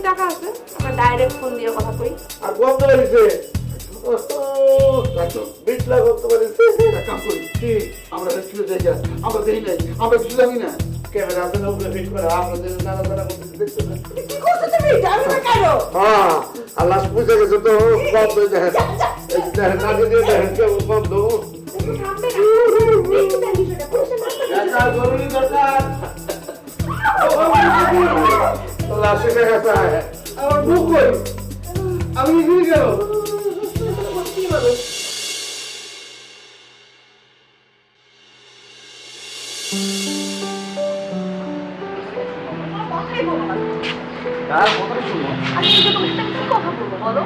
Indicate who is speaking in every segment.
Speaker 1: টাকা আছে, আমরা ডাইরেক্ট ফোন দিয়ে কথা কই।
Speaker 2: আর কত হয়েছে? 20 লাখ হতে পারিছে। কাম করি কি আমরা দেখলে দেখা আমরা দেখি নাই, আমরা কিছু জানি না। ক্যামেরা আছে না উপরে ফিট করে আপনাদের নানা নানা করতে দেখতে না।
Speaker 1: কি করছো তুমি? জানো না কেন?
Speaker 2: হ্যাঁ আল্লাহ বুঝে গেছে তো বন্ধ হয়ে যায়। এই দেখেন না দিয়ে দেখেন কেমন বন্ধ।
Speaker 1: সামনে না দেখতে দেন বিষয়টা পুলিশের মাথা
Speaker 2: এটা জরুরি দরকার। আল্লাহ শিখে গেছে আমার বুক কই আমি এগিয়ে গেল
Speaker 1: কি বলো? কথাই বলো না।
Speaker 2: কার কথা শুনো?
Speaker 1: আমি তো তোমার সাথে কি কথা বলবো বলো?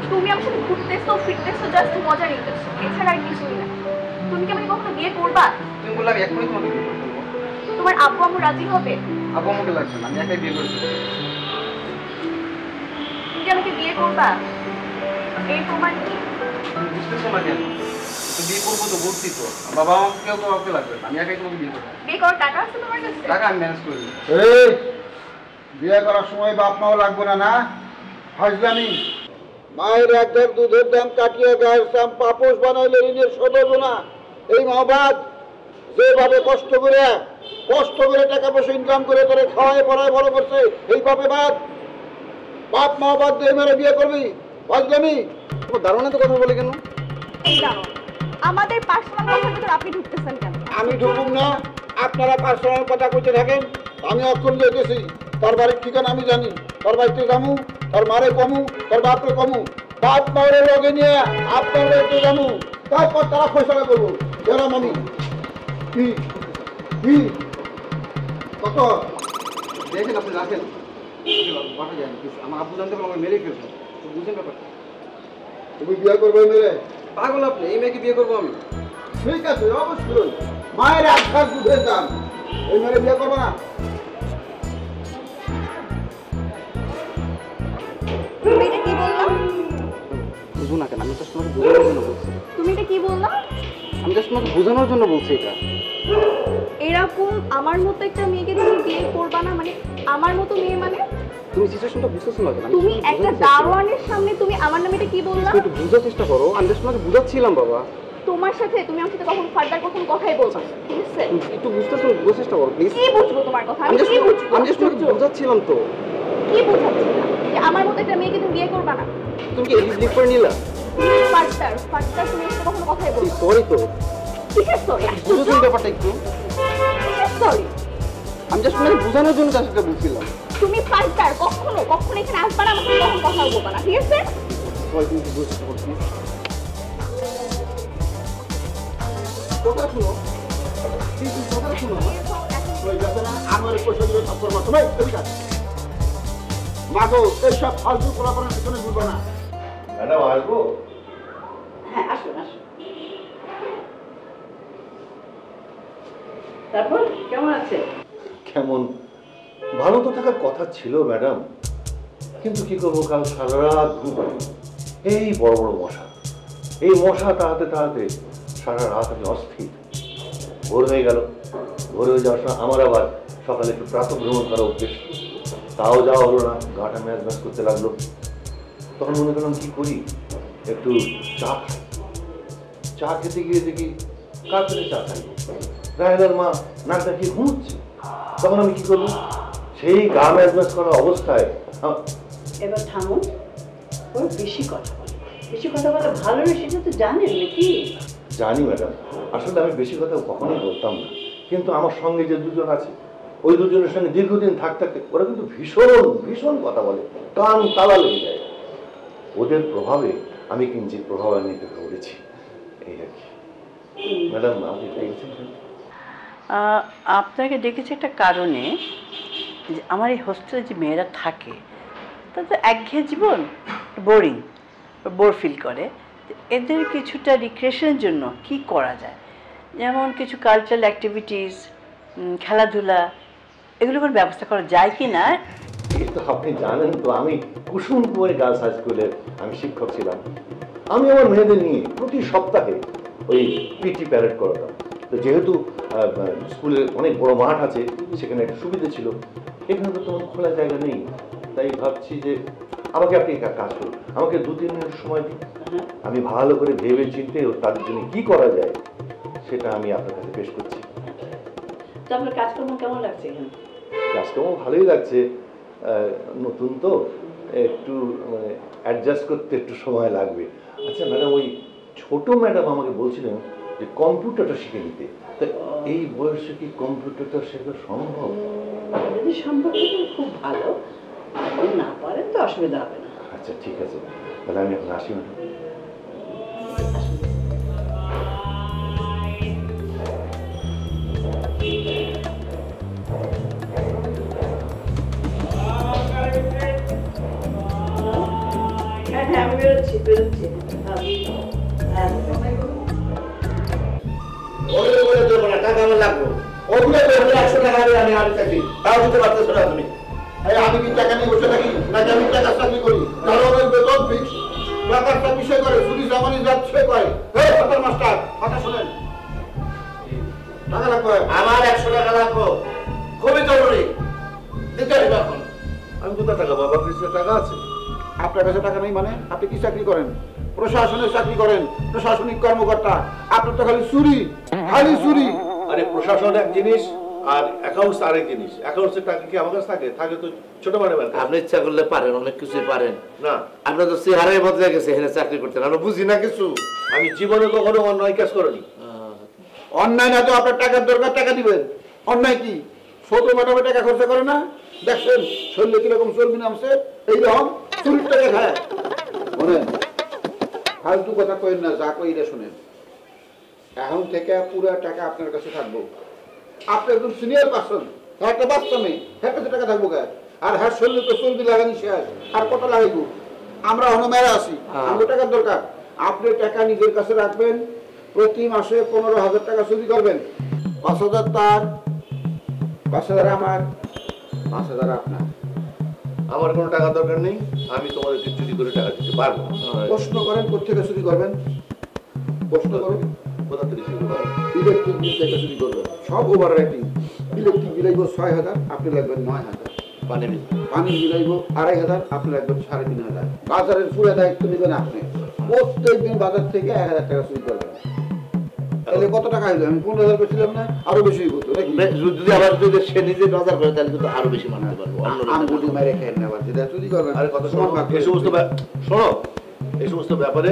Speaker 1: তুমি আমার সাথে ঘুরতেছো ফিরতেছো জাস্ট মজা নিতেছো, এছাড়া আর কিছুই না। তুমি কি আমাকে কখনো বিয়ে করবা?
Speaker 3: তুমি বললাম এখনই তোমাকে বিয়ে করতে বলবো।
Speaker 1: তোমার আব্বু আম্মু রাজি হবে?
Speaker 3: আব্বু আমাকে লাগবে না, আমি একাই বিয়ে করতে চাই।
Speaker 1: তুমি কি আমাকে বিয়ে করবা? এই প্রমাণ কি?
Speaker 3: তুমি বুঝতেছো না কেন? তো বিয়ে করবো তো বলছি তো, বাবা আমাকে কেউ কাউকে লাগবে না, আমি একাই তোমাকে বিয়ে করবো।
Speaker 1: বিয়ে করার টাকা আছে তোমার কাছে?
Speaker 3: টাকা আমি ম্যানেজ করে দিই।
Speaker 2: এই বিয়ে করার সময় বাপ মাও লাগবে না না ফাজলামি। মায়ের একদম দুধের দাম কাটিয়ে গায়ের দাম পাপোশ বানাইলে ঋণের শোধ হলো না। এই মহাবাদ যেভাবে কষ্ট করে টাকা পয়সা ইনকাম করে তোরে খাওয়ায় পড়ায় বড় করছে, এই পাপে বাদ। বাপ মা বাদ দিয়ে মেরে বিয়ে করবি ফাজলামি।
Speaker 3: তোমার ধারণা তো কথা বলে কেন?
Speaker 1: এই দাঁড়াও, আমাদের পার্সোনাল কথার ভিতর আপনি ঢুকতেছেন কেন?
Speaker 2: আমি ঢুকুম না, আপনারা পার্সোনাল কথা কইতে থাকেন। আমি অক্ষণ যেতেছি, তোর বাড়ির ঠিকানা আমি জানি। তোর বাড়িতে যামু, তোর মারে কমু, তোর বাপরে কমু, বাপ মারে লগে নিয়ে আপনার বাড়িতে যামু, তারপর তারা ফয়সালা করবো। এরম আমি কি কি কত
Speaker 3: দেখেন আপনি রাখেন, বাসা যান, আমার আব্বু জানতে পারলে আমাকে মেরে ফেলবেন। তো বুঝেন ব্যাপারটা?
Speaker 2: তুমি বিয়ে করবে মেরে?
Speaker 3: পাগল আপনি, এই মেয়েকে বিয়ে করবো আমি।
Speaker 2: ঠিক আছে অবশ্যই, মায়ের আঘাত দুধের দাম, এই মেরে বিয়ে করবো না।
Speaker 1: তুমি এটা কি বললা?
Speaker 3: বুঝো না কেন? আমি জাস্ট তোমাকে বোঝানোর জন্য বলছি।
Speaker 1: তুমি এটা কি বললা?
Speaker 3: আমি জাস্ট তোমাকে বোঝানোর জন্য বলছি এটা।
Speaker 1: এরকম আমার মতো একটা মেয়েকে তুমি বিয়ে করবা না? মানে আমার মতো মেয়ে মানে?
Speaker 3: তুমি সিচুয়েশনটা বুঝতেছো না কেন? আমি
Speaker 1: তুমি
Speaker 3: just
Speaker 1: একটা
Speaker 3: বোঝানোর চেষ্টা করছি।
Speaker 1: দারোয়ানের সামনে তুমি আমার নামে এটা কি বললা?
Speaker 3: তুমি একটু বুঝার চেষ্টা করো, আমি জাস্ট তোমাকে বুঝাচ্ছিলাম বাবা।
Speaker 1: তোমার সাথে তুমি আমার সাথে কখন ফার্দার কখন কথাই বলবা না, ঠিক আছে?
Speaker 3: একটু বুঝতেছো, বোঝার চেষ্টা করো প্লিজ।
Speaker 1: কি বুঝবো তোমার কথা?
Speaker 3: আমি
Speaker 1: আমি কি বুঝবো?
Speaker 3: জাস্ট তোমাকে বুঝাচ্ছিলাম তো।
Speaker 1: কি বুঝাচ্ছি না? যে আমার মতো একটা মেয়েকে তুমি বিয়ে করবা না?
Speaker 3: তুমি কি এলিজ লিভ করে নিলা?
Speaker 1: তুমি ফার্দার তুমি আমার সাথে কখনো কথাই বলবা না।
Speaker 3: সরি তো,
Speaker 1: কিসের সরি?
Speaker 3: বুঝো তুমি ব্যাপারটা একটু।
Speaker 1: কিসের সরি?
Speaker 3: আমি জাস্ট তোমাকে বোঝানোর জন্য জাস্ট এটা বলছিলাম।
Speaker 1: তুমি ফার্দার কখনো এখানে আসবা না, আমাকে কখন কথা বলবা না, ঠিক আছে?
Speaker 3: সবাই তুমি একটু বুঝতে পারছি। কথা শুনো, প্লিজ কথা শুনো।
Speaker 2: আমার পয়সা দিলে সব করবো তোমায়। মাগো এসব ফালতু পোলাপানের পিছনে ঘুরবো না। ম্যাডাম আসবো?
Speaker 4: হ্যাঁ আসুন আসুন। তারপর কেমন আছে?
Speaker 5: কেমন ভালো তো থাকার কথা ছিল ম্যাডাম, কিন্তু কি করবো, কাল সারা রাত ঘুম হয়নি। এই বড় বড় মশা, এই মশা তাড়াতে তাড়াতে সারা রাত আমি অস্থির। ভোর হয়ে গেল, ভোর হয়ে যাওয়ার সময় আমার আবার সকালে একটু প্রাতঃ ভ্রমণ করা অভ্যেস, তাও যাওয়া হলো না। গাটা ম্যাচ ম্যাচ করতে লাগলো। তখন মনে করলাম কি করি, একটু চা খাই। চা খেতে গিয়ে দেখি কার সাথে চা খাই, রাহেলার মা নাক ডাকিয়ে ঘুমোচ্ছে। তখন আমি কি করবো, সেই গা ম্যাচ ম্যাচ করা অবস্থায়
Speaker 4: এবার থামুন, ওর বেশি কথা বলে, বেশি কথা বলে ভালো না, সেটা তো জানেন নাকি?
Speaker 5: জানি ম্যাডাম, আসলে আমি বেশি কথা কখনোই বলতাম না, কিন্তু আমার সঙ্গে যে দুজন আছে, ওই দুজনের সঙ্গে দীর্ঘদিন থাকতে ওরা কিন্তু ভীষণ ভীষণ কথা বলে, কান তালা লেগে যায়। ওদের প্রভাবে আমি কিঞ্চিত প্রভাবান্বিত করেছি, এই আর কি। ম্যাডাম আপনি দেখেছেন?
Speaker 4: আপনাকে ডেকেছি একটা কারণে, যে আমার এই হোস্টেলে যে মেয়েরা থাকে তাদের একঘেয়ে জীবন, বোরিং, বোর ফিল করে। এদের কিছুটা রিক্রিয়েশনের জন্য কি করা যায়, যেমন কিছু কালচারাল অ্যাক্টিভিটিস, খেলাধুলা, এগুলো করে ব্যবস্থা করা যায় কি না?
Speaker 5: এই তো আপনি জানেন তো, আমি কুসুমপুরে গার্লস হাই স্কুলের আমি শিক্ষক ছিলাম। আমি আমার মেয়েদের নিয়ে প্রতি সপ্তাহে ওই পিটি প্যারেড করাতাম। তো যেহেতু স্কুলের অনেক বড় মাঠ আছে, সেখানে একটা সুবিধা ছিল। এখানে তো তোমার খোলা জায়গা নেই, তাই ভাবছি যে আমাকে আপনি এক কাজ করুন, আমাকে 2-3 মিনিট সময় দিন, আমি ভালো করে ভেবে চিন্তে তাদের জন্য কি করা যায় সেটা আমি আপনার কাছে পেশ করছি।
Speaker 4: তো আপনার কাজকর্ম কেমন লাগছে এখানে?
Speaker 5: কাজকর্ম ভালোই লাগছে, নতুন তো একটু মানে অ্যাডজাস্ট করতে একটু সময় লাগবে। আচ্ছা ম্যাডাম, ওই ছোট ম্যাডাম আমাকে বলছিলেন যে কম্পিউটারটা শিখে নিতে, তা এই বয়সে কি কম্পিউটারটা শেখা সম্ভব?
Speaker 4: যদি সম্ভব হয় খুব ভালো, আর না পারেন তো অসুবিধা হবে না।
Speaker 5: আচ্ছা ঠিক আছে, তাহলে আমি এখন আসি ম্যাডাম।
Speaker 4: হ্যাঁ হ্যাঁ, আমি বেরোচ্ছি।
Speaker 3: টাকা আমার লাগবে, ওগুলো 100 টাকা দিয়ে আমি আর চাকরি তাও দিতে পারতেছো না তুমি।
Speaker 2: আমি কি টাকা নিয়ে বসে থাকি নাকি আমি টাকা চাকরি করি? দারোয়ানের বেতন ফিক্স, টাকারটা বিষয় করে, চুরি জামানি যাচ্ছে করে। মাস্টার কথা শোনেন, টাকা লাগবে।
Speaker 3: আমার 100 টাকা লাগবে, খুবই জরুরি, দিতে হবে এখন।
Speaker 5: আমি কোথা টাকা, বাবা কাছে টাকা আছে?
Speaker 2: আপনার কাছে টাকা নেই মানে? আপনি কি চাকরি করেন? প্রশাসনের চাকরি করেন, প্রশাসনিক কর্মকর্তা। আপনার তো খালি চুরি, খালি চুরি।
Speaker 5: আরে প্রশাসন এক জিনিস আর অ্যাকাউন্টস আরেক জিনিস। অ্যাকাউন্টসের টাকা কি আমার কাছে থাকে? থাকে তো ছোট ম্যাডামের কাছে।
Speaker 3: আপনি ইচ্ছা করলে পারেন, অনেক কিছুই পারেন
Speaker 5: না,
Speaker 3: আপনার তো চেহারাই বদলে গেছে, এখানে চাকরি করতেন আমরা বুঝি না কিছু।
Speaker 5: আমি জীবনে কখনো অন্যায় কাজ করিনি।
Speaker 2: অন্যায় না তো আপনার টাকার দরকার, টাকা দিবেন। অন্যায় কি? ছোট ম্যাডামে টাকা খরচা করে না? দেখছেন শরীরে কিরকম চর্বি নামছে, এইরকম চুরির টাকা খায়। শোনেন, ফালতু কথা কইেন না, যা কই এটা শোনেন। এখন থেকে পুরো টাকা আপনার কাছে থাকবো। আপনি একদম সিনিয়র পার্সন, একটা বাচ্চা মেয়ে, হ্যাঁ কাছে টাকা থাকবো গায়ে। আর হ্যাঁ শরীরে তো চর্বি লাগানি শেষ, আর কত লাগাইব? আমরা হনমেরা আছি, আমাদের টাকার দরকার। আপনি টাকা নিজের কাছে রাখবেন, প্রতি মাসে 15,000 টাকা চুরি করবেন। 5,000 তার, 5,000 আমার, 5,000 আপনার।
Speaker 5: আমার কোনো টাকা দরকার নেই, আমি তোমাদেরকে চুরি করে টাকা দিতে পারবো।
Speaker 2: প্রশ্ন করেন কোথেকে চুরি করবেন, প্রশ্ন করুন।
Speaker 5: কোথা থেকে চুরি করবো?
Speaker 2: ইলেকট্রিক বিল থেকে চুরি করবেন, সব ওভার রেটিং। ইলেকট্রিক বিল আইব 6,000, আপনি লাগবেন 9,000।
Speaker 3: পানি বিল,
Speaker 2: পানি বিল আইব 2,500, আপনি লাগবেন 3,500। বাজারের পুরো দায়িত্ব নেবেন আপনি। প্রত্যেকদিন বাজার থেকে 1,000 টাকা চুরি করবেন। তাহলে কত টাকা হইলো? আমি 15,000 পেয়েছিলাম না, আরো বেশি হইব তো নাকি?
Speaker 3: যদি আবার যদি সে নিজে বাজার করে তাহলে কিন্তু আরো বেশি মানতে পারবো।
Speaker 2: আমি বলি মেরে খেয়ে নেবার, যেটা চুরি করবেন।
Speaker 5: আরে কথা শোনো, এই সমস্ত শোনো, এই সমস্ত ব্যাপারে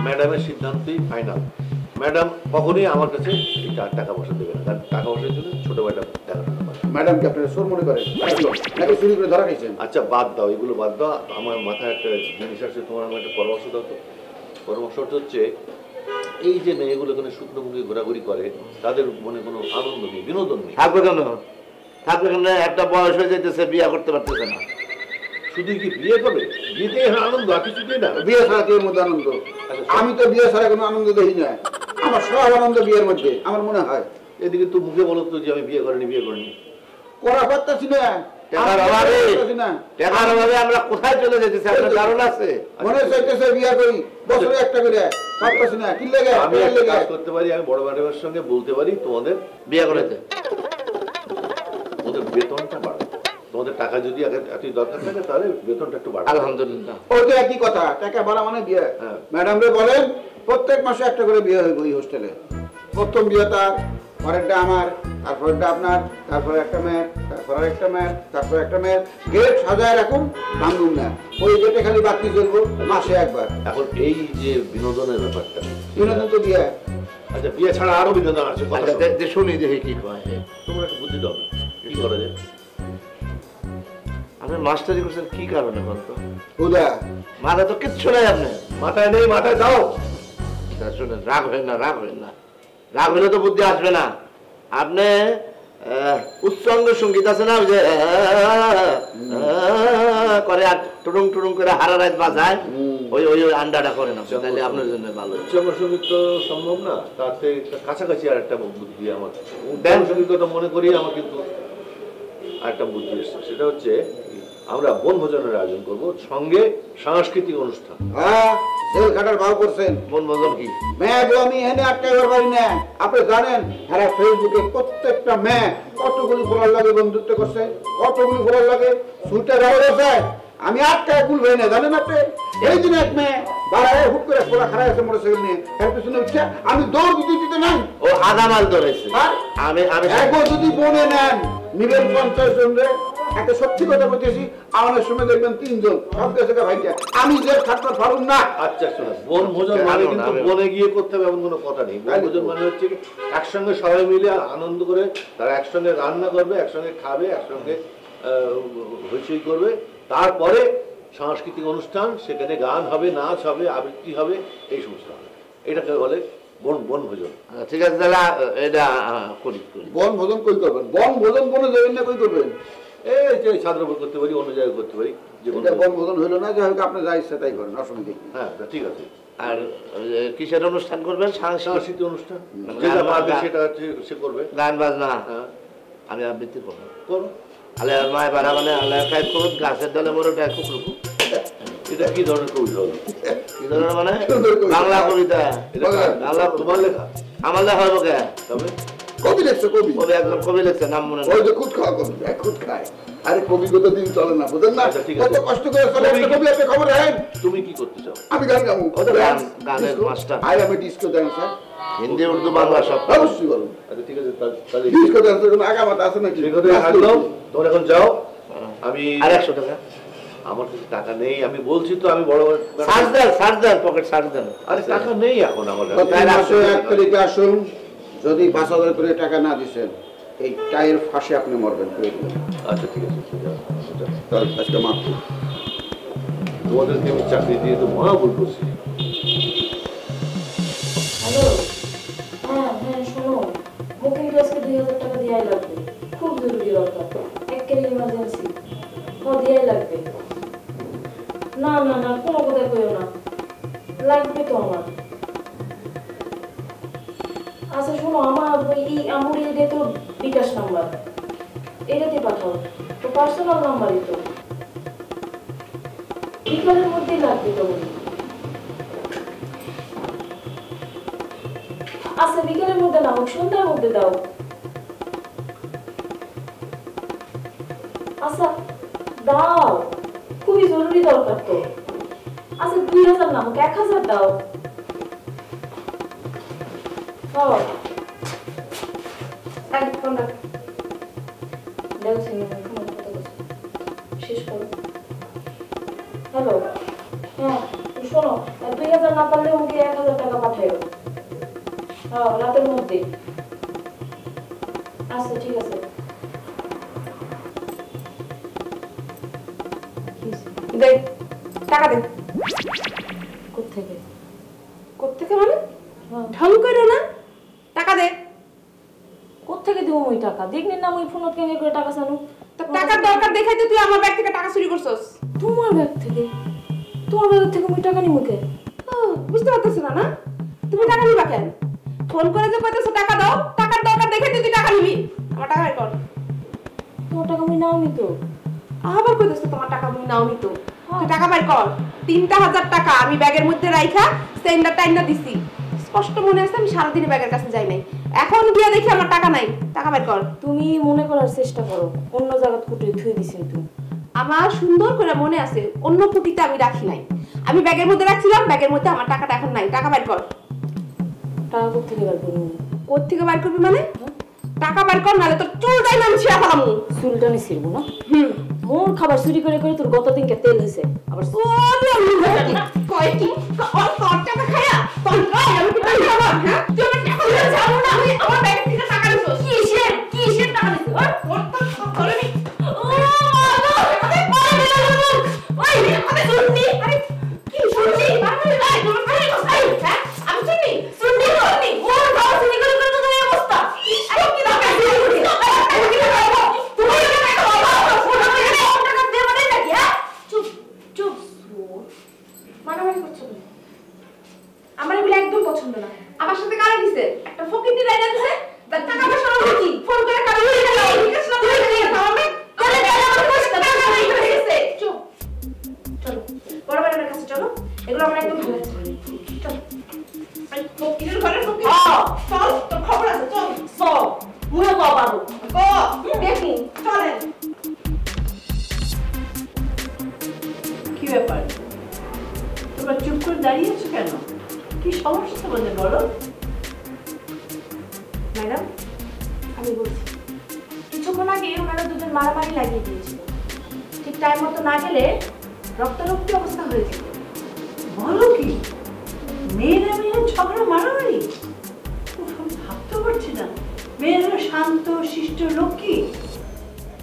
Speaker 5: ম্যাডামের সিদ্ধান্তই ফাইনাল। ম্যাডাম কখনোই আমার কাছে এই টাকা পয়সা দেবে না, কারণ টাকা পয়সার জন্য ছোট ম্যাডাম দেখাশোনা করে।
Speaker 2: ম্যাডামকে আপনারা চোর মনে করেন নাকি চুরি করে ধরা খাইছেন?
Speaker 5: আচ্ছা বাদ দাও, এগুলো বাদ দাও। আমার মাথায় একটা জিনিস আছে, তোমার আমার একটা পরামর্শ দাও তো। পরামর্শটা হচ্ছে, এই যে মেয়েগুলো এখানে শুকনো মুখে ঘোরাঘুরি করে, তাদের মনে কোনো আনন্দ নেই, বিনোদন নেই।
Speaker 3: থাকবে কেন? থাকবে কেন? একটা বয়স হয়ে যেতেছে, বিয়ে করতে পারতেছে না।
Speaker 5: শুধু কি বিয়ে করবে? বিয়েতে আনন্দ, আর কিছুতেই না।
Speaker 2: বিয়ে ছাড়া কি এর মধ্যে আনন্দ? আমি তো বিয়ে ছাড়া কোনো আনন্দ দেখি না। আমার সব আনন্দ বিয়ের মধ্যে, আমার মনে হয়।
Speaker 5: এদিকে তো মুখে বলো তো যে আমি বিয়ে করিনি, বিয়ে করিনি।
Speaker 2: করা পারতাছি না,
Speaker 3: টাকার অভাবে, টাকার অভাবে আমরা কোথায় চলে যেতেছি আপনার কারণ আছে?
Speaker 2: মনে চাইতেছে বিয়ে করি, বছরে একটা করে পারতাছি না। কি লাগে?
Speaker 5: আমি একটা কাজ করতে পারি, আমি বড় ম্যাডামের সঙ্গে বলতে পারি তোমাদের
Speaker 3: বিয়ে করেছে,
Speaker 5: ওদের বেতনটা বাড়াবে। তোমাদের টাকা যদি এতই দরকার থাকে তাহলে বেতনটা একটু বাড়াবে।
Speaker 3: আলহামদুলিল্লাহ।
Speaker 2: ওই তো একই কথা, টাকা বাড়া মানে বিয়ে।
Speaker 5: হ্যাঁ।
Speaker 2: ম্যাডাম রে বলেন প্রত্যেক মাসে একটা করে বিয়ে হইব এই হোস্টেলে। প্রথম বিয়ে তার, পরেরটা আমার, তারপরেরটা আপনার, তারপরে একটা মেয়ে, তারপর একটা মেয়ে, তারপর একটা মেয়ে। গেট সাজায় রাখুন, ভাঙুন না। ওই গেটে খালি বাতি জ্বলবো মাসে একবার।
Speaker 5: এখন এই যে বিনোদনের ব্যাপারটা,
Speaker 2: বিনোদন তো বিয়ে।
Speaker 5: আচ্ছা বিয়ে ছাড়া আরো বিনোদন আছে, কথা
Speaker 3: আচ্ছা,
Speaker 5: শোনো।
Speaker 3: যে শুনি দেখি কি কয়।
Speaker 5: তোমরা একটা বুদ্ধি দাও, কি করা যায়?
Speaker 3: আপনি মাস্টারি করছেন কি কারণে বলতো?
Speaker 2: হুদা
Speaker 3: মাথা তো কিচ্ছু নাই আপনার।
Speaker 5: মাথায় নেই, মাথায় দাও।
Speaker 3: শুনেন, রাগ হয় না, রাগ হয় না। রাগ হলে তো বুদ্ধি আসবে না। আপনি উচ্চাঙ্গ সঙ্গীত আছে না, ওই যে করে আর টুরুং টুরুং করে হারা রাত বাজায়, ওই ওই আন্ডাটা করে না, তাহলে আপনার জন্য ভালো।
Speaker 5: উচ্চাঙ্গ সঙ্গীত তো সম্ভব না, তাতে কাছাকাছি আর একটা বুদ্ধি আমার। উচ্চাঙ্গ সঙ্গীত কথা মনে করি আমার কিন্তু আরেকটা বুদ্ধি এসছে, সেটা হচ্ছে আমরা বনভোজনের আয়োজন করব, সঙ্গে সাংস্কৃতিক অনুষ্ঠান।
Speaker 2: হ্যাঁ, সেল কাটার ভাব করছেন।
Speaker 3: বনভোজন কি?
Speaker 2: মেয়ে আমি এনে আটকাইবার পারি না। আপনি জানেন, হ্যাঁ ফেসবুকে প্রত্যেকটা মেয়ে কতগুলি ফোরার লাগে বন্ধুত্ব করছে, কতগুলি ফোরার লাগে সুইটা ব্যবহার আছে। আমি আটটায় কুল ভাই না জানেন আপনি? এই দিন এক মেয়ে বাড়ায় হুট করে ফোরা খারাপ আছে মোটরসাইকেল নিয়ে, এর পিছনে উঠছে আমি দৌড় দিতে নাই।
Speaker 3: ও আধা মাল ধরেছে। আমি
Speaker 2: একবার যদি বনে নেন নিবেন 50 জন রে, একটা সত্যি কথা বলতেছি, আমাদের সময় দেখবেন 3 জন সব গেছে ভাইটা, আমি যে খাটতে পারুন না।
Speaker 5: আচ্ছা শোনো, বনভোজন মানে কিন্তু বনে গিয়ে করতে হবে এমন কোনো কথা নেই। বনভোজন মানে হচ্ছে কি একসঙ্গে সবাই মিলে আনন্দ করে তারা একসঙ্গে রান্না করবে, একসঙ্গে খাবে, একসঙ্গে হইচই করবে, তারপরে সাংস্কৃতিক অনুষ্ঠান, সেখানে গান হবে, নাচ হবে, আবৃত্তি হবে, এই সমস্ত হবে। এটাকে বলে বনভোজন।
Speaker 3: ঠিক আছে তাহলে এটা করি।
Speaker 2: বনভোজন কই করবেন? বনভোজন বনে যাবেন না কই করবেন?
Speaker 5: এই যে ছাত্রপুর করতে পারি, অন্য জায়গায় করতে পারি,
Speaker 2: যেটা বনভোজন হইলো না, যাই হোক আপনি যা ইচ্ছা তাই করেন, অসুবিধা কি?
Speaker 5: হ্যাঁ ঠিক আছে।
Speaker 3: আর কিসের অনুষ্ঠান করবেন?
Speaker 5: সাংস্কৃতিক অনুষ্ঠান, যেটা পারবে সেটা সে করবে।
Speaker 3: গান বাজনা?
Speaker 5: হ্যাঁ
Speaker 3: আমি আবৃত্তি করবো।
Speaker 5: করো।
Speaker 3: আলে মায় বাড়া মানে আলে খাই করুন, গাছের ডালে মরে উঠে কুকুর।
Speaker 5: এটা কি ধরনের কবিতা হলো?
Speaker 3: কি ধরনের মানে? বাংলা কবিতা।
Speaker 5: বাংলা তোমার লেখা?
Speaker 3: আমার লেখা হবে কে?
Speaker 5: তবে
Speaker 2: কবি লেখছে, কবি
Speaker 3: একজন কবি লেখছে, নাম মনে
Speaker 2: ওই যে খুদ খাওয়া কবি, খুদ খায়। আরে কবি কত দিন চলে না, বুঝেন না? কত কষ্ট করে চলে একটা কবি, আপনি খবর রাখেন।
Speaker 5: তুমি কি করতে চাও?
Speaker 2: আমি গান গাবো।
Speaker 3: গানের master.
Speaker 2: I M A disco dancer.
Speaker 3: Hindi, Urdu, Bangla সব
Speaker 2: অবশ্যই বলুন।
Speaker 5: আচ্ছা ঠিক আছে, তাহলে
Speaker 2: ডিস্কো ড্যান্সার কোনো আগামাতা আছে নাকি?
Speaker 5: সেই কথাই থাকলো। তোমরা এখন যাও। আমি
Speaker 3: আর 100 টাকা
Speaker 5: আমার কাছে টাকা নেই, আমি বলছি তো, আমি বড়
Speaker 3: সার্চ দেন, পকেট সার্চ দেন।
Speaker 5: আরে টাকা নেই এখন আমার কাছে।
Speaker 2: প্রতি মাসে 1 তারিখে আসুন, যদি 5000 করে টাকা না দিচ্ছেন এই টাইয়ের ফাঁসে আপনি মরবেন।
Speaker 5: আচ্ছা ঠিক আছে,
Speaker 2: তাহলে আজকে মাফ।
Speaker 5: তোমাদেরকে আমি চাকরি দিয়ে তো মহা ভুল করছি।
Speaker 6: হ্যালো, হ্যাঁ শোনো, মুখে কিন্তু আজকে 2000 টাকা দেওয়াই লাগবে, খুব জরুরি দরকার, একেবারে ইমার্জেন্সি। দেওয়াই লাগবে। না কোনো কথা কইও না, লাগবে তো আমার। আচ্ছা শোনো, আমার এটা তো বিকাশ নাম্বার, এটাতে পাঠাও, তো পার্সোনাল নাম্বারই তো, বিকালের মধ্যেই লাগবে তো। আচ্ছা বিকালের মধ্যে না হোক, সন্ধ্যার মধ্যে দাও। আচ্ছা দাও, খুবই জরুরি দরকার তো। আচ্ছা 2000 না হোক, 1000 দাও। শেষ করো। হ্যালো, হ্যাঁ শোনো, 2000 না পারলে ওকে 1000 টাকা পাঠাইও। হ্যাঁ রাতের মধ্যে। আচ্ছা ঠিক আছে।
Speaker 1: দে টাকা দে।
Speaker 6: কোত্থেকে?
Speaker 1: কোত্থেকে মানে? ঢং করো না, টাকা দে।
Speaker 6: কোত্থেকে দিব ওই টাকা? দেখনি না ওই ফোনত কেন করে টাকা চানু?
Speaker 1: তো টাকার দরকার দেখাই তো তুই আমার ব্যাগ থেকে টাকা চুরি করছস।
Speaker 6: তোমার ব্যাগ থেকে? তোমার ব্যাগ থেকে ওই টাকা নিমু কে?
Speaker 1: বুঝতে পারতেছ না না? তুমি টাকা নিবা কেন? ফোন করে যে কইতেছ টাকা দাও, টাকার দরকার দেখাই তুই টাকা নিবি। আমার টাকা বের কর।
Speaker 6: তোমার টাকা আমি নাও নি তো।
Speaker 1: আবার কইতেছ তোমার টাকা আমি নাও নি তো। তুই টাকা বের কর। 3000 টাকা আমি ব্যাগের মধ্যে রাইখা সেন্ডার টাইমটা দিছি। স্পষ্ট মনে আছে আমি সারাদিন ব্যাগের কাছে যাই নাই। এখন গিয়া দেখি আমার টাকা নাই। টাকা বের কর।
Speaker 6: তুমি মনে করার চেষ্টা করো, অন্য জায়গায় কুটিয়ে থুই দিছি তুমি।
Speaker 1: আমার সুন্দর করে মনে আছে, অন্য পুটিতে আমি রাখি নাই। আমি ব্যাগের মধ্যে রাখছিলাম, ব্যাগের মধ্যে আমার টাকাটা এখন নাই। টাকা বের কর।
Speaker 6: টাকা কোত্থেকে বের করবো?
Speaker 1: কোত্থেকে বের করবি মানে? টাকা বের কর, নাহলে তোর চুলটাই নাম ছিয়া ফেলামু।
Speaker 6: চুলটা নি ছিড়বো না? মোর খাবার চুরি করে করে তোর গত দিনকে তেল হয়েছে। আবার
Speaker 1: কয় কি তোর টাকা খায়া তোর আমি কি টাকা খাবো? হ্যাঁ তুই আমার টাকা দিয়ে যাবো না, আমি আমার ব্যাগ থেকে টাকা নিছস। কিসের টাকা নিছস? তোর তো করে নি। ওই আমি শুননি। আরে কি শুননি? আরে তোমার কাছে কোথায়? হ্যাঁ আমি শুননি। শুননি ওর বাবা চুরি করে করে তো এই অবস্থা। আরে কি দরকার চুরি করছিস? আমি কি করব? তুমি টাকা বাবা ফোন করে টাকা দেব না নাকি? হ্যাঁ চুপ চুপ। মারামারি করছো কেন?
Speaker 4: ব্যাপার? তোমরা চুপ করে দাঁড়িয়ে আছো কেন? কি সমস্যা তোমাদের বলো?
Speaker 6: ম্যাডাম আমি বলছি, কিছুক্ষণ আগে ওনারা দুজন মারামারি লাগিয়ে দিয়েছিল। ঠিক টাইম মতো না গেলে রক্তারক্তি অবস্থা হয়ে যেত।
Speaker 4: বলো কি? মেয়েরা ঝগড়া মারামারি? আমি ভাবতে পারছি না। মেয়েরা শান্ত শিষ্ট লক্ষ্মী,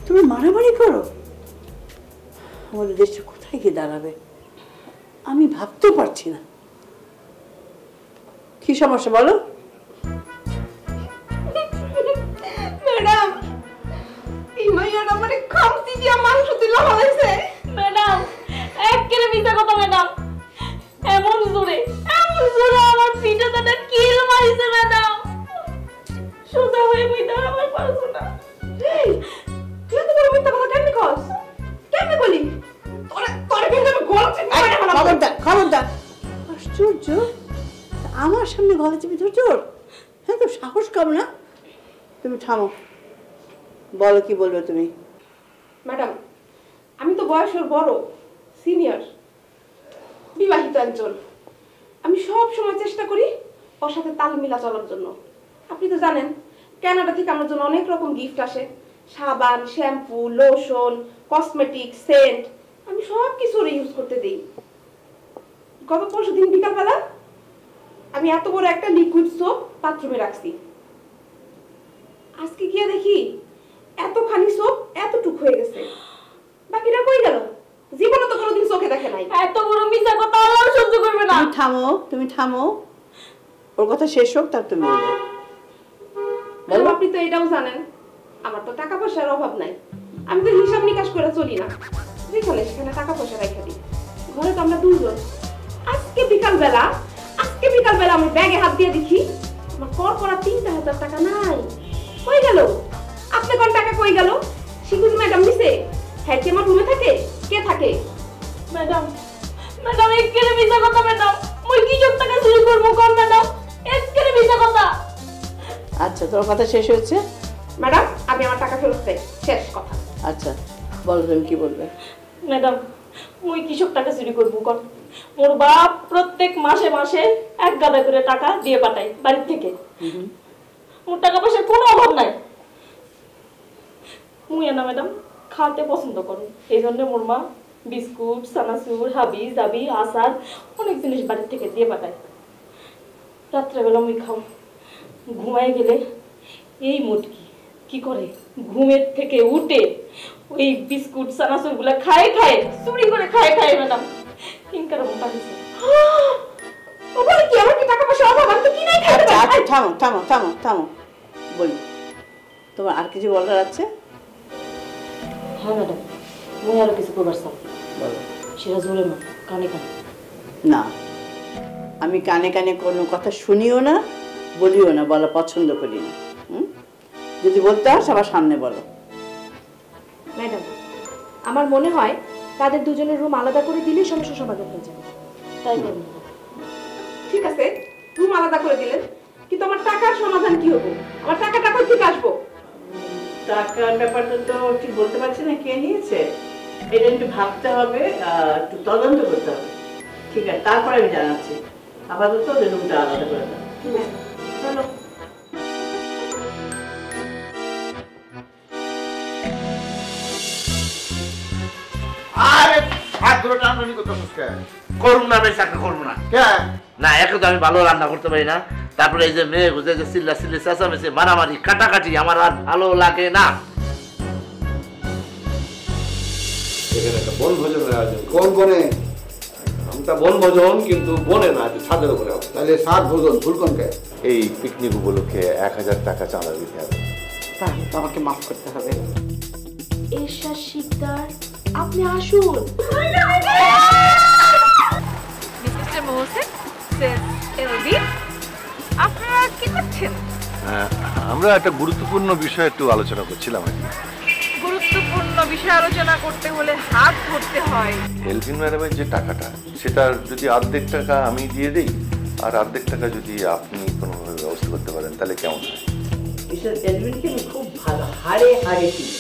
Speaker 4: তুমি মারামারি করো? আমাদের দেশটা কোথায় গিয়ে দাঁড়াবে আমি ভাবতেও পারছি না। কি সমস্যা বলো?
Speaker 1: ম্যাডাম এই মাইয়াটা মানে খামতি দিয়া মাংস দিলা হলাইছে।
Speaker 6: ম্যাডাম একেবারে মিথ্যা কথা ম্যাডাম। এমন জোরে আমার পিঠে তাদের কিল মারিছে ম্যাডাম। সোজা হয়ে মিথ্যা আমার পারছো না।
Speaker 1: এই তুই তো বড় মিথ্যা কথা কেমনে কস? কেমনে বলি? তোরে কিন্তু আমি গলা চেপে মাইরা ফেলাম।
Speaker 4: খবরদার খবরদার! আশ্চর্য, আমার সামনে গলা চেপে ধরছো? হ্যাঁ, তো সাহস কম না? তুমি থামো, বলো কি বলবে তুমি?
Speaker 1: ম্যাডাম আমি তো বয়সের বড়, সিনিয়র, বিবাহিত একজন। আমি সব সময় চেষ্টা করি ওর সাথে তাল মিলা চলার জন্য। আপনি তো জানেন কানাডা থেকে আমার জন্য অনেক রকম গিফট আসে, সাবান, শ্যাম্পু, লোশন, কসমেটিক, সেন্ট। আমি সব কিছু ইউজ করতে দিই। গত পরশু দিন বিকালবেলা আমি এত বড় একটা লিকুইড সোপ বাথরুমে রাখছি। আজকে গিয়ে দেখি এতখানি সোপ এতটুক হয়ে গেছে। বাকিটা কই গেল? জীবনে তো কোনোদিন চোখে দেখে নাই।
Speaker 6: এত বড় মিথ্যা কথা আল্লাহ সহ্য করবে না।
Speaker 4: তুমি থামো, তুমি থামো, ওর কথা শেষ হোক তার তুমি বলবে।
Speaker 1: ম্যাডাম আপনি তো এটাও জানেন আমার তো টাকা পয়সার অভাব নাই। আমি তো হিসাব নিকাশ করে চলি না, যেখানে সেখানে টাকা পয়সা রেখে দিই। ঘরে তো আমরা দুজন। আজকে বিকালবেলা আমি ব্যাগে হাত দিয়ে দেখি আমার কর করা 3,000 টাকা নাই। কই গেল? আপনি কোন টাকা কই গেল? শিখুন ম্যাডাম দিছে। হ্যাঁ, কে আমার রুমে থাকে? কে থাকে?
Speaker 6: ম্যাডাম একেবারে মিথ্যা কথা ম্যাডাম। মই কি সব টাকা চুরি করবো কোন ম্যাডাম? একেবারে মিথ্যা কথা।
Speaker 4: আচ্ছা, তোর কথা শেষ হয়েছে?
Speaker 1: ম্যাডাম আমি আমার টাকা ফেরত চাই, শেষ কথা।
Speaker 4: আচ্ছা বলো, তুমি কি বলবে?
Speaker 6: ম্যাডাম মই কি সব টাকা চুরি করবো কোন? মোর বাপ প্রত্যেক মাসে মাসে 1 গাদা করে টাকা দিয়ে পাঠায় বাড়ি থেকে। মোর টাকা পয়সার কোনো অভাব নাই। মুই না ম্যাডাম খাতে পছন্দ করুন, এই জন্য মোর মা বিস্কুট, সানাসুর, হাবি জাবি, আচার অনেক জিনিস বাড়ি থেকে দিয়ে পাঠায়। রাত্রেবেলা মুই খাও, ঘুমায় গেলে এই মুটকি কি করে ঘুমের থেকে উঠে ওই বিস্কুট সানাসুর গুলা খায় চুরি করে খায় ম্যাডাম। কিংকার মোটা হয়েছে।
Speaker 1: ও বলে কি আমার কি টাকা পয়সা অভাব? আমি তো কিনাই খাইতে
Speaker 4: আচ্ছা
Speaker 1: পারি।
Speaker 4: আচ্ছা, থামো থামো থামো থামো, বলি তোমার আর কিছু বলার আছে?
Speaker 6: হ্যাঁ ম্যাডাম, মুই আরো কিছু করবার চাই।
Speaker 4: বলো।
Speaker 6: সেটা জোরে না, কানে কানে।
Speaker 4: না, আমি কানে কানে কোনো কথা শুনিও না, বলিও না, বলা পছন্দ করি না। যদি বলতে হয় সবার সামনে বলো।
Speaker 6: ম্যাডাম আমার মনে হয় তাদের দুজনের রুম আলাদা করে দিলেই সমস্যা সমাধান হয়ে যাবে। তাই করুন।
Speaker 1: ঠিক আছে, রুম আলাদা করে দিলেন, কিন্তু আমার টাকার সমাধান কি হবে? আমার টাকাটা কই থেকে আসবো?
Speaker 4: টাকার ব্যাপারটা তো ঠিক বলতে পারছি না কে নিয়েছে, এটা একটু ভাবতে হবে, একটু তদন্ত করতে হবে। ঠিক আছে, তারপরে আমি জানাচ্ছি। আপাতত রুমটা আলাদা করে দাও।
Speaker 1: ঠিক আছে, চলো।
Speaker 2: আরে হাত ধরে টানাটানি করতেছিস কেন?
Speaker 3: করুন না, আমি চাকরি করবো না।
Speaker 2: কে?
Speaker 3: না, একে তো আমি ভালো রান্না করতে পারি না। তারপরে এই যে মেয়ে বুঝে যে চিল্লা চিল্লি চেঁচামেচি মারামারি কাটাকাটি আমার আর ভালো লাগে না।
Speaker 5: এখানে একটা বনভোজনের আয়োজন।
Speaker 2: কোন কোনে?
Speaker 5: আমটা বনভোজন, কিন্তু বনে না, ছাদের উপরে হবে।
Speaker 2: তাহলে সাত ভোজন ফুলকনকে
Speaker 5: এই পিকনিক উপলক্ষে 1000 টাকা চাঁদা দিতে হবে।
Speaker 4: তাহলে তো আমাকে মাফ করতে হবে।
Speaker 6: এরশাদ শিকদার, আপনি আসুন।
Speaker 1: মিস্টার মোহসেন, স্যার এলবি, আপনারা কি করছেন?
Speaker 5: আমরা একটা গুরুত্বপূর্ণ বিষয় একটু আলোচনা করছিলাম আর কি।
Speaker 1: গুরুত্বপূর্ণ বিষয় আলোচনা করতে হলে হাত ধরতে হয়।
Speaker 5: এলভিন ম্যাডামের যে টাকাটা, সেটার যদি অর্ধেক টাকা আমি দিয়ে দিই আর অর্ধেক টাকা যদি আপনি কোনোভাবে ব্যবস্থা করতে পারেন তাহলে কেমন হয়?
Speaker 4: মিস্টার এলভিনকে আমি খুব ভালো হাড়ে হাড়ে চিনি।